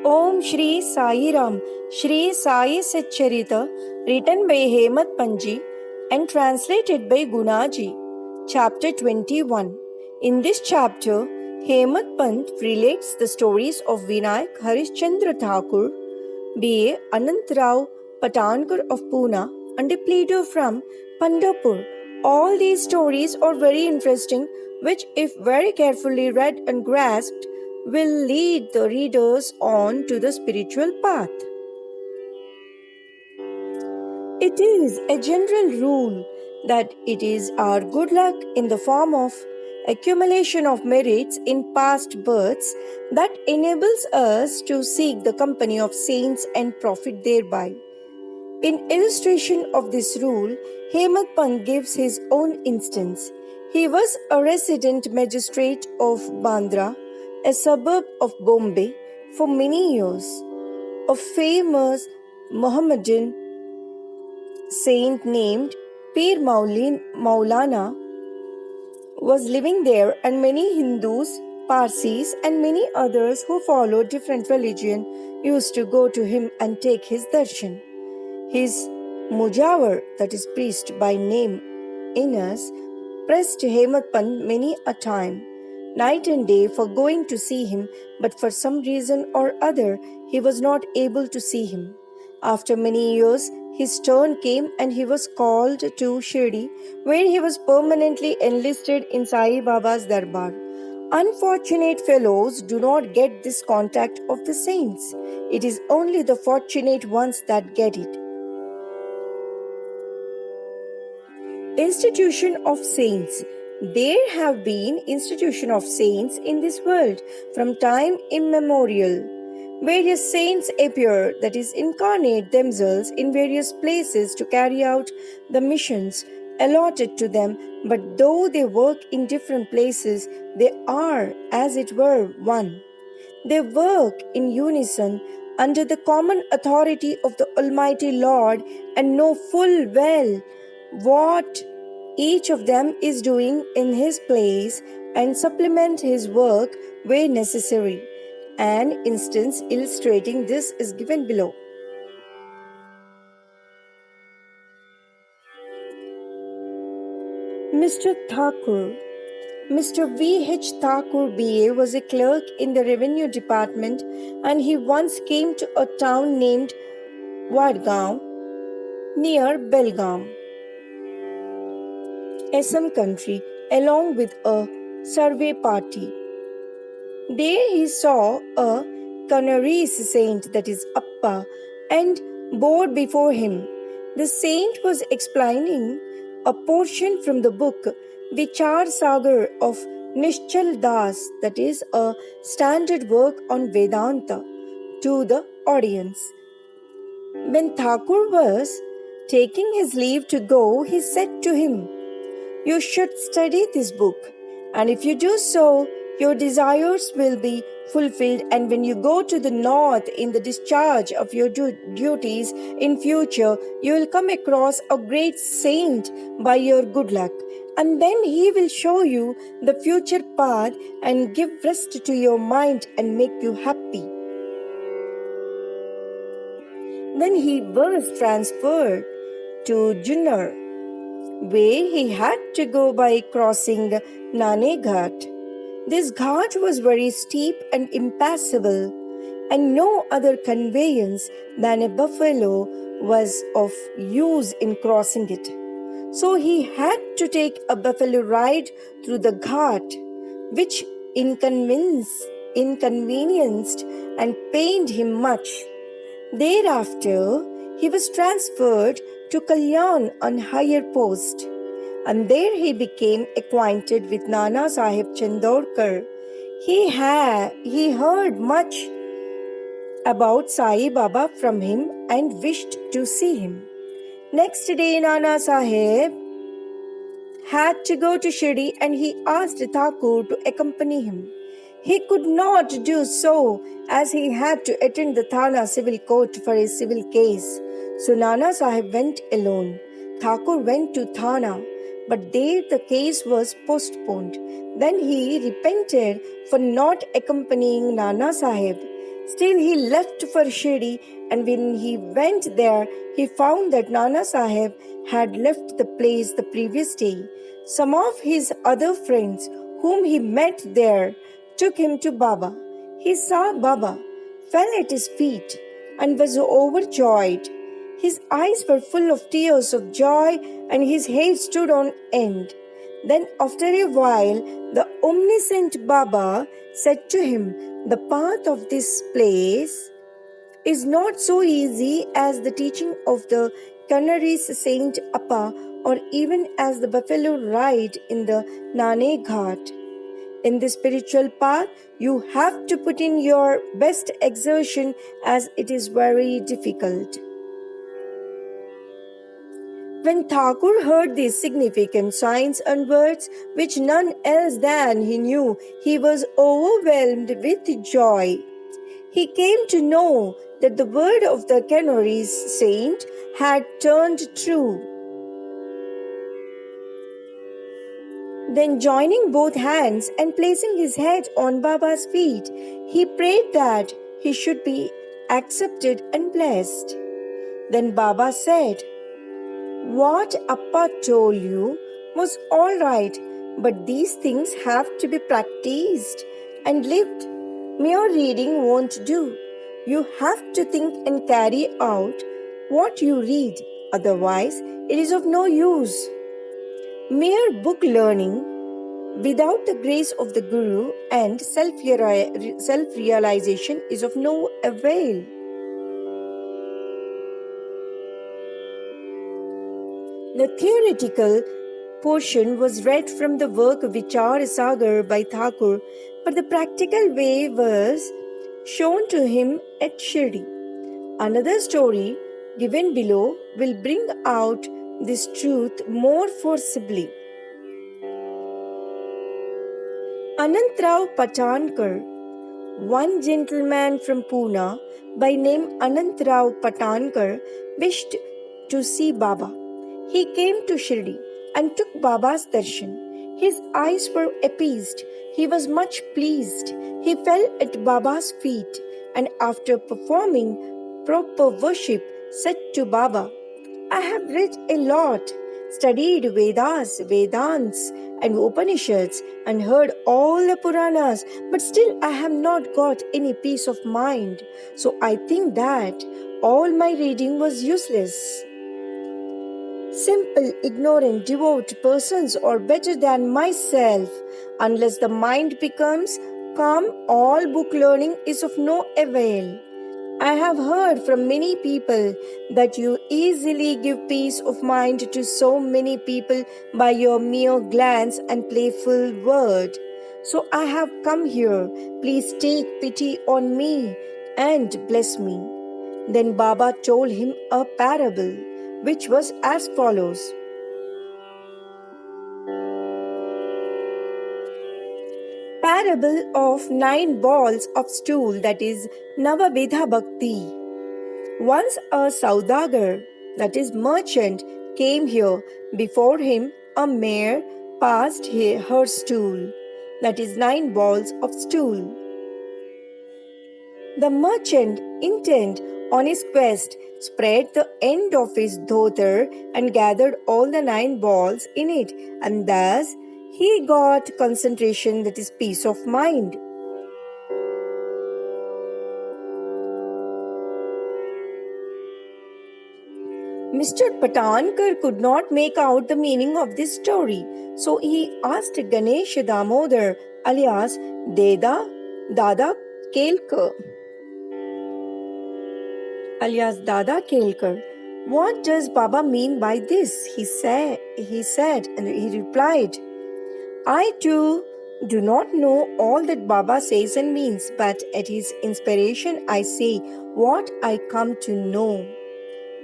Om Shri Sai Ram, Shri Sai Satcharita, written by Hemadpantji and translated by Gunaji. Chapter 21. In this chapter, Hemadpant relates the stories of Vinayak Harishchandra Thakur, B.A. Anantrao Patankar of Pune, and a pleader from Pandharpur. All these stories are very interesting, which, if very carefully read and grasped, will lead the readers on to the spiritual path. It is a general rule that it is our good luck in the form of accumulation of merits in past births that enables us to seek the company of saints and profit thereby. In illustration of this rule, Hemadpant gives his own instance. He was a resident magistrate of Bandra, a suburb of Bombay, for many years. A famous Mohammedan saint named Pir Maulana was living there, and many Hindus, Parsis, and many others who followed different religion used to go to him and take his darshan. His Mujawar, that is priest by name Inas, pressed Hemadpant many a time, night and day, for going to see him, but for some reason or other he was not able to see him. After many years, his turn came and he was called to Shirdi, where he was permanently enlisted in Sai Baba's Darbar. Unfortunate fellows do not get this contact of the saints. It is only the fortunate ones that get it. Institution of saints. There have been institution of saints in this world from time immemorial. Various saints appear, that is, incarnate themselves in various places to carry out the missions allotted to them, but though they work in different places, they are, as it were, one. They work in unison under the common authority of the Almighty Lord and know full well what each of them is doing in his place and supplement his work where necessary. An instance illustrating this is given below. Mr. Thakur. Mr. V.H. Thakur B.A. was a clerk in the revenue department, and he once came to a town named Vadgaon near Belgaum, Assam country, along with a survey party. There he saw a Canarese saint, that is Appa, and bowed before him. The saint was explaining a portion from the book Vichar Sagar of Nishchal Das, that is a standard work on Vedanta, to the audience. When Thakur was taking his leave to go, he said to him, "You should study this book, and if you do so, your desires will be fulfilled, and when you go to the north in the discharge of your duties in future, you will come across a great saint by your good luck, and then he will show you the future path and give rest to your mind and make you happy." Then he was transferred to Junnar, where he had to go by crossing Nane Ghat. This ghat was very steep and impassable, and no other conveyance than a buffalo was of use in crossing it. So he had to take a buffalo ride through the ghat, which inconvenienced and pained him much. Thereafter, he was transferred to Kalyan on higher post, and there he became acquainted with Nana Sahib Chandorkar. He heard much about Sai Baba from him and wished to see him. Next day, Nana Sahib had to go to Shirdi, and he asked Thakur to accompany him. He could not do so, as he had to attend the Thana civil court for a civil case. So Nana Sahib went alone. Thakur went to Thana, but there the case was postponed. Then he repented for not accompanying Nana Sahib. Still, he left for Shirdi, and when he went there, he found that Nana Sahib had left the place the previous day. Some of his other friends, whom he met there, took him to Baba. He saw Baba, fell at his feet, and was overjoyed. His eyes were full of tears of joy, and his hair stood on end. Then, after a while, the omniscient Baba said to him, "The path of this place is not so easy as the teaching of the Canaries Saint Appa or even as the buffalo ride in the Nane Ghat. In the spiritual path, you have to put in your best exertion as it is very difficult." When Thakur heard these significant signs and words, which none else than he knew, he was overwhelmed with joy. He came to know that the word of the Canaries saint had turned true. Then, joining both hands and placing his head on Baba's feet, he prayed that he should be accepted and blessed. Then Baba said, "What Appa told you was all right, but these things have to be practiced and lived. Mere reading won't do. You have to think and carry out what you read, otherwise, it is of no use. Mere book learning without the grace of the Guru and self realization is of no avail." The theoretical portion was read from the work Vichar Sagar by Thakur, but the practical way was shown to him at Shirdi. Another story given below will bring out this truth more forcibly. Anantrao Patankar, one gentleman from Pune by name Anantrao Patankar, wished to see Baba. He came to Shirdi and took Baba's darshan. His eyes were appeased. He was much pleased. He fell at Baba's feet and after performing proper worship said to Baba, "I have read a lot, studied Vedas, Vedants and Upanishads and heard all the Puranas, but still I have not got any peace of mind. So I think that all my reading was useless. Simple, ignorant, devout persons are better than myself. Unless the mind becomes calm, all book learning is of no avail. I have heard from many people that you easily give peace of mind to so many people by your mere glance and playful word. So I have come here. Please take pity on me and bless me." Then Baba told him a parable, which was as follows. Parable of 9 balls of stool, that is Navavidha Bhakti. Once a Saudagar, that is merchant, came here. Before him a mare passed her stool, that is 9 balls of stool. The merchant, intent on his quest, spread the end of his dhotar and gathered all the 9 balls in it, and thus he got concentration, that is peace of mind. Mr. Patankar could not make out the meaning of this story, so he asked Ganesh Damodar alias Dada Kelkar, "What does Baba mean by this?" He said, and he replied, "I too do not know all that Baba says and means, but at his inspiration I say what I come to know.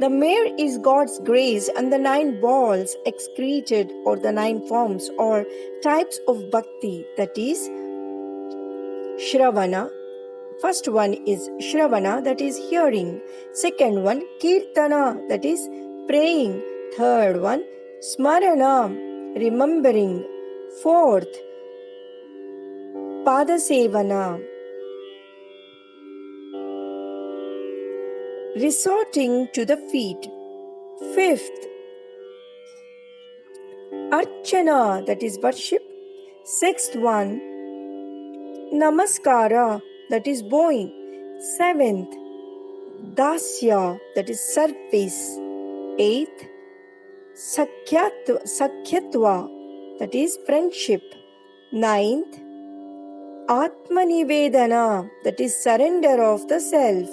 The mare is God's grace, and the 9 balls excreted, or the 9 forms or types of bhakti, that is Shravana. First one is Shravana, that is hearing. Second one, Kirtana, that is praying. Third one, Smarana, remembering. Fourth, Padasevana. resorting to the feet. Fifth, Archana, that is worship. Sixth one, Namaskara, that is bowing. Seventh, Dasya, that is service. Eighth, Sakhyatva, that is friendship. Ninth, Atmanivedana, that is surrender of the self.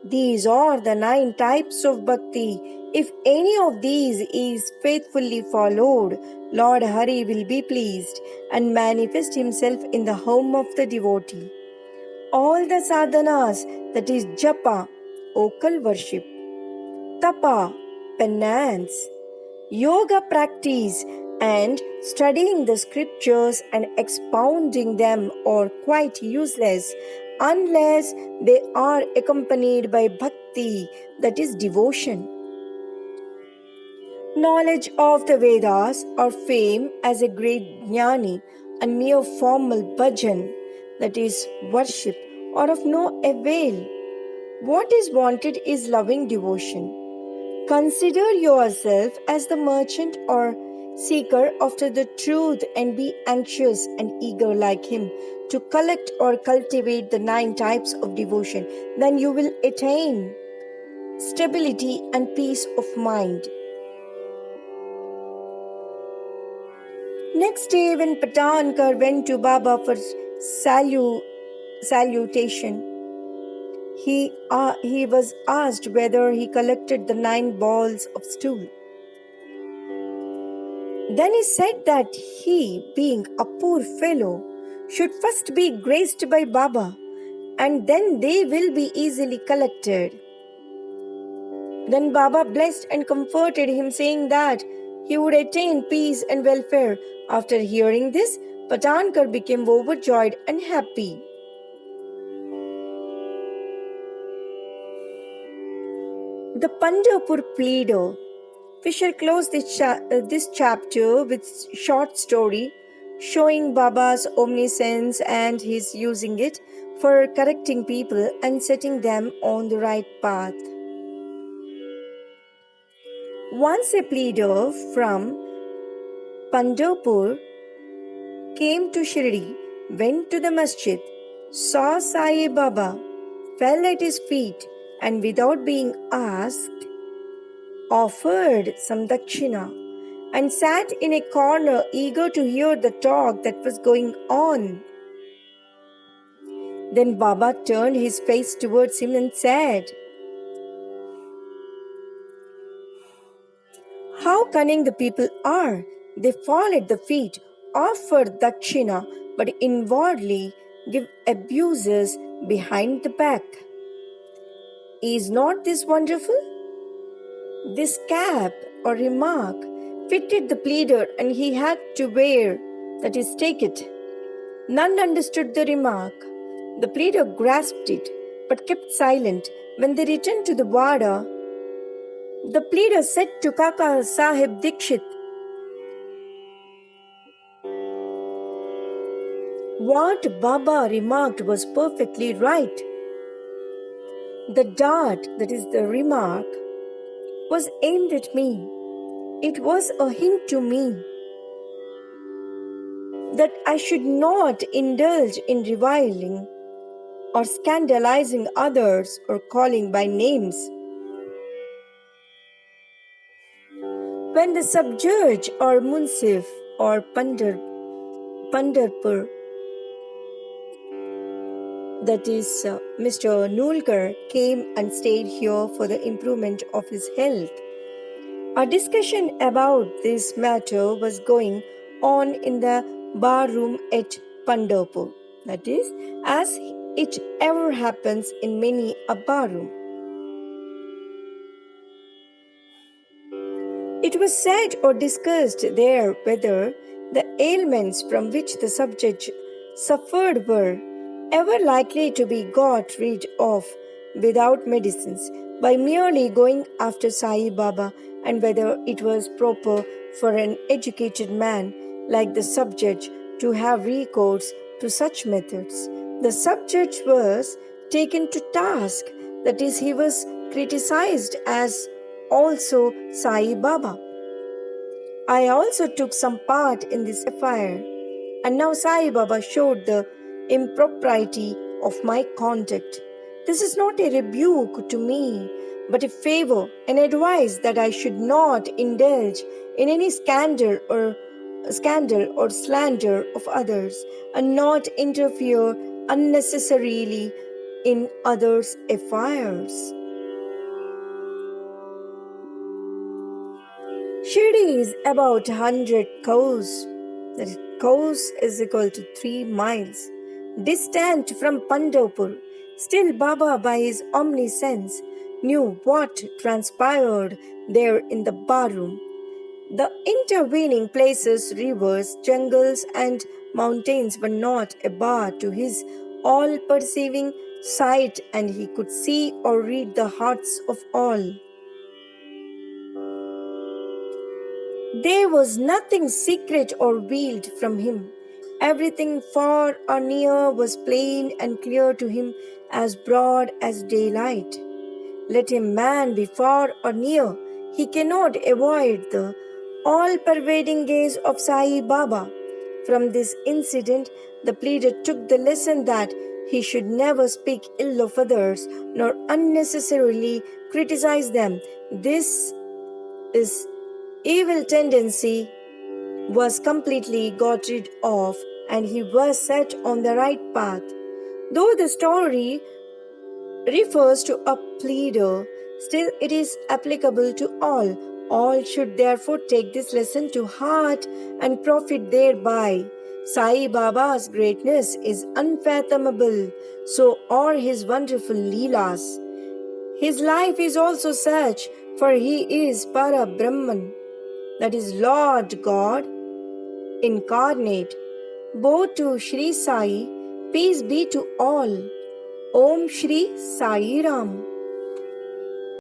These are the 9 types of bhakti. If any of these is faithfully followed, Lord Hari will be pleased and manifest himself in the home of the devotee. All the sadhanas, that is japa, vocal worship, tapa, penance, yoga practice, and studying the scriptures and expounding them are quite useless unless they are accompanied by bhakti, that is devotion. Knowledge of the Vedas or fame as a great jnani and mere formal bhajan, that is worship, are of no avail. What is wanted is loving devotion. Consider yourself as the merchant or seeker after the truth and be anxious and eager like him to collect or cultivate the 9 types of devotion. Then you will attain stability and peace of mind. Next day, when Patankar went to Baba for salutation, he was asked whether he collected the 9 balls of stool. Then he said that he, being a poor fellow, should first be graced by Baba, and then they will be easily collected. Then Baba blessed and comforted him, saying that he would attain peace and welfare. After hearing this, Patankar became overjoyed and happy. The Pandharpur pleader. We shall close this chapter with short story showing Baba's omniscience and his using it for correcting people and setting them on the right path. Once a pleader from Pandharpur came to Shirdi, went to the masjid, saw Sai Baba, fell at his feet, and without being asked, offered some dakshina, and sat in a corner eager to hear the talk that was going on. Then Baba turned his face towards him and said, "How cunning the people are! They fall at the feet, offer dakshina, but inwardly give abuses behind the back. Is not this wonderful?" This cap or remark fitted the pleader and he had to wear, that is, take it. None understood the remark. The pleader grasped it but kept silent. When they returned to the Wada, the pleader said to Kaka Sahib Dikshit, "What Baba remarked was perfectly right. The dart, that is the remark, was aimed at me. It was a hint to me that I should not indulge in reviling or scandalizing others or calling by names. When the sub-judge or munsif or Pandharpur, that is Mr. Nulkar, came and stayed here for the improvement of his health, a discussion about this matter was going on in the bar room at Pandharpur, that is, as it ever happens in many a bar room. It was said or discussed there whether the ailments from which the subject suffered were ever likely to be got rid of without medicines by merely going after Sai Baba, and whether it was proper for an educated man like the subject to have recourse to such methods. The subject was taken to task, that is, he was criticized as also Sai Baba. I also took some part in this affair, and now Sai Baba showed the impropriety of my conduct. This is not a rebuke to me, but a favor and advice that I should not indulge in any scandal or slander of others, and not interfere unnecessarily in others' affairs. Shirdi is about 100 cows. That is, cows is equal to 3 miles. Distant from Pandharpur, still Baba by his omniscience knew what transpired there in the barroom. The intervening places, rivers, jungles, and mountains were not a bar to his all perceiving sight, and he could see or read the hearts of all. There was nothing secret or veiled from him. Everything far or near was plain and clear to him, as broad as daylight. Let a man be far or near, he cannot avoid the all-pervading gaze of Sai Baba. From this incident, the pleader took the lesson that he should never speak ill of others, nor unnecessarily criticize them. This is evil tendency was completely got rid of, and he was set on the right path. Though the story refers to a pleader, still it is applicable to all. All should therefore take this lesson to heart and profit thereby. Sai Baba's greatness is unfathomable, so are his wonderful leelas. His life is also such, for he is Para Brahman, that is Lord God incarnate. Bow to Shri Sai, peace be to all. Om Shri Sai Ram.